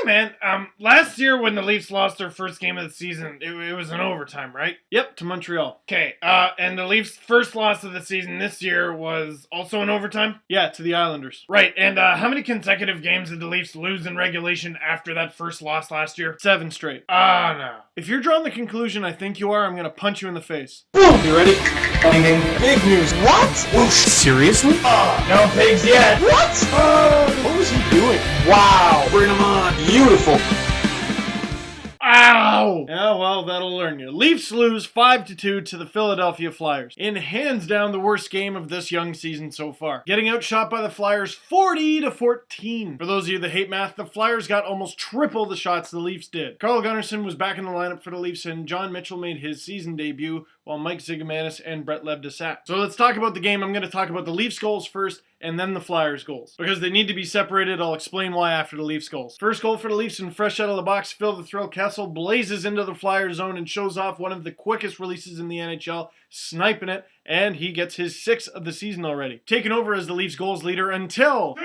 man, last year when the Leafs lost their first game of the season, it was in overtime, right? Yep, to Montreal. Okay, and the Leafs' first loss of the season this year was also in overtime? Yeah, to the Islanders. Right, and how many consecutive games did the Leafs lose in regulation after that first loss last year? 7 straight. Ah, no. If you're drawing the conclusion I think you are, I'm gonna punch you in the face. Boom! You ready? Big news. What? Seriously? No pigs yet. What? What was he doing? Wow. Bring them on. Beautiful. Ow! Yeah, well, that'll learn you. Leafs lose 5-2 to the Philadelphia Flyers in hands down the worst game of this young season so far. Getting outshot by the Flyers 40-14. For those of you that hate math, the Flyers got almost triple the shots the Leafs did. Carl Gunnarsson was back in the lineup for the Leafs and John Mitchell made his season debut while Mike Zigomanis and Brett Lev sat. So let's talk about the game. I'm going to talk about the Leafs goals first and then the Flyers goals. Because they need to be separated, I'll explain why after the Leafs goals. First goal for the Leafs and fresh out of the box, Phil the Thrill Kessel blazes into the Flyers zone and shows off one of the quickest releases in the NHL, sniping it, and he gets his 6th of the season already. Taking over as the Leafs goals leader until...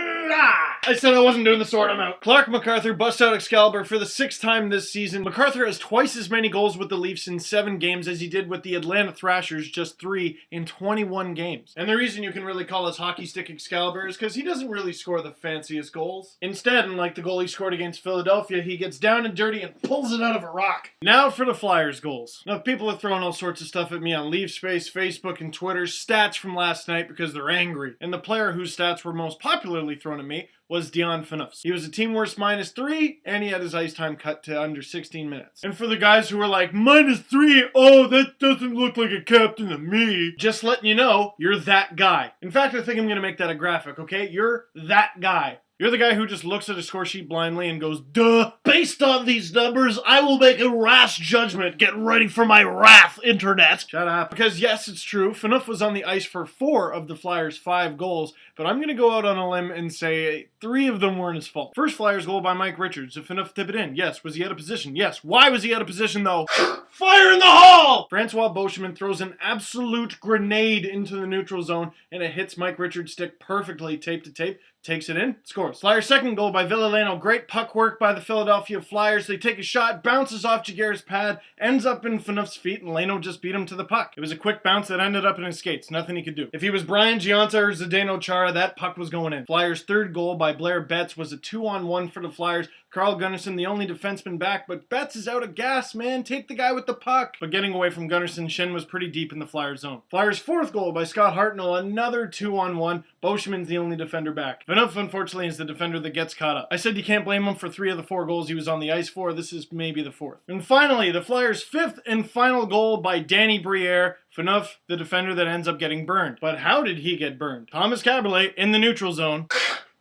I said I wasn't doing the sword, I'm out. Clark MacArthur busts out Excalibur for the 6th time this season. MacArthur has twice as many goals with the Leafs in 7 games as he did with the Atlanta Thrashers, just 3 in 21 games. And the reason you can really call his hockey stick Excalibur is because he doesn't really score the fanciest goals. Instead, unlike the goal he scored against Philadelphia, he gets down and dirty and pulls it out of a rock. Now for the Flyers goals. Now people are throwing all sorts of stuff at me on Leaf Space, Facebook, and Twitter, stats from last night because they're angry. And the player whose stats were most popularly thrown at me was Dion Phaneuf. He was a team worst -3, and he had his ice time cut to under 16 minutes. And for the guys who were like, -3, oh, that doesn't look like a captain to me. Just letting you know, you're that guy. In fact, I think I'm gonna make that a graphic, okay? You're that guy. You're the guy who just looks at a score sheet blindly and goes, duh. Based on these numbers, I will make a rash judgment. Get ready for my wrath, internet. Shut up. Because yes, it's true, Phaneuf was on the ice for 4 of the Flyers' 5 goals, but I'm going to go out on a limb and say 3 of them weren't his fault. First Flyers goal by Mike Richards. Did Phaneuf tip it in? Yes. Was he out of position? Yes. Why was he out of position, though? Fire in the hole! Francois Beauchemin throws an absolute grenade into the neutral zone, and it hits Mike Richards' stick perfectly, tape to tape. Takes it in, scores. Flyers' second goal by Villaleno. Great puck work by the Philadelphia Flyers. They take a shot, bounces off Jaguar's pad, ends up in Phaneuf's feet, and Leno just beat him to the puck. It was a quick bounce that ended up in his skates. Nothing he could do. If he was Brian Gionta or Zdeno Chara, that puck was going in. Flyers' third goal by Blair Betts was a 2-on-1 for the Flyers. Carl Gunnarsson, the only defenseman back, but Betts is out of gas, man. Take the guy with the puck. But getting away from Gunnarsson, Shen was pretty deep in the Flyers' zone. Flyers' fourth goal by Scott Hartnell, another 2-on-1. Beauchemin's the only defender back. Phaneuf, unfortunately, is the defender that gets caught up. I said you can't blame him for 3 of the 4 goals he was on the ice for. This is maybe the 4th. And finally, the Flyers' 5th and final goal by Danny Briere. Phaneuf, the defender that ends up getting burned. But how did he get burned? Thomas Caberlet in the neutral zone.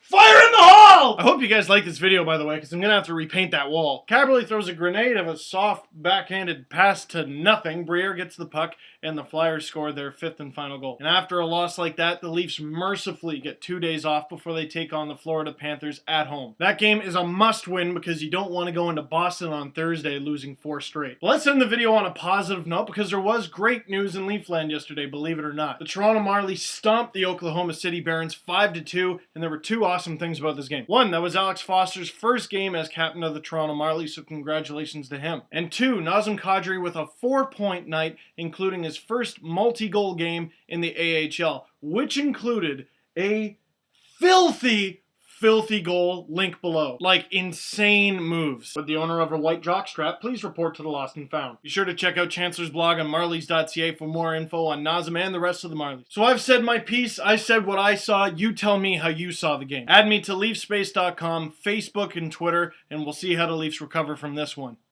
Fire in the hole! I hope you guys like this video, by the way, because I'm going to have to repaint that wall. Caberlet throws a grenade of a soft, backhanded pass to nothing. Briere gets the puck, and the Flyers score their 5th and final goal. And after a loss like that, the Leafs mercifully get 2 days off before they take on the Florida Panthers at home. That game is a must-win because you don't want to go into Boston on Thursday losing 4 straight. But let's end the video on a positive note because there was great news in Leafland yesterday, believe it or not. The Toronto Marlies stomped the Oklahoma City Barons 5-2, and there were 2 awesome things about this game. 1, that was Alex Foster's first game as captain of the Toronto Marlies, so congratulations to him. And 2, Nazem Kadri with a 4-point night, including his first multi-goal game in the AHL, which included a filthy goal, link below. Like, insane moves. With the owner of a white jockstrap, please report to the lost and found. Be sure to check out Chancellor's blog on marlies.ca for more info on Nazem and the rest of the Marlies. So I've said my piece, I said what I saw, you tell me how you saw the game. Add me to leafspace.com, Facebook, and Twitter, and we'll see how the Leafs recover from this one.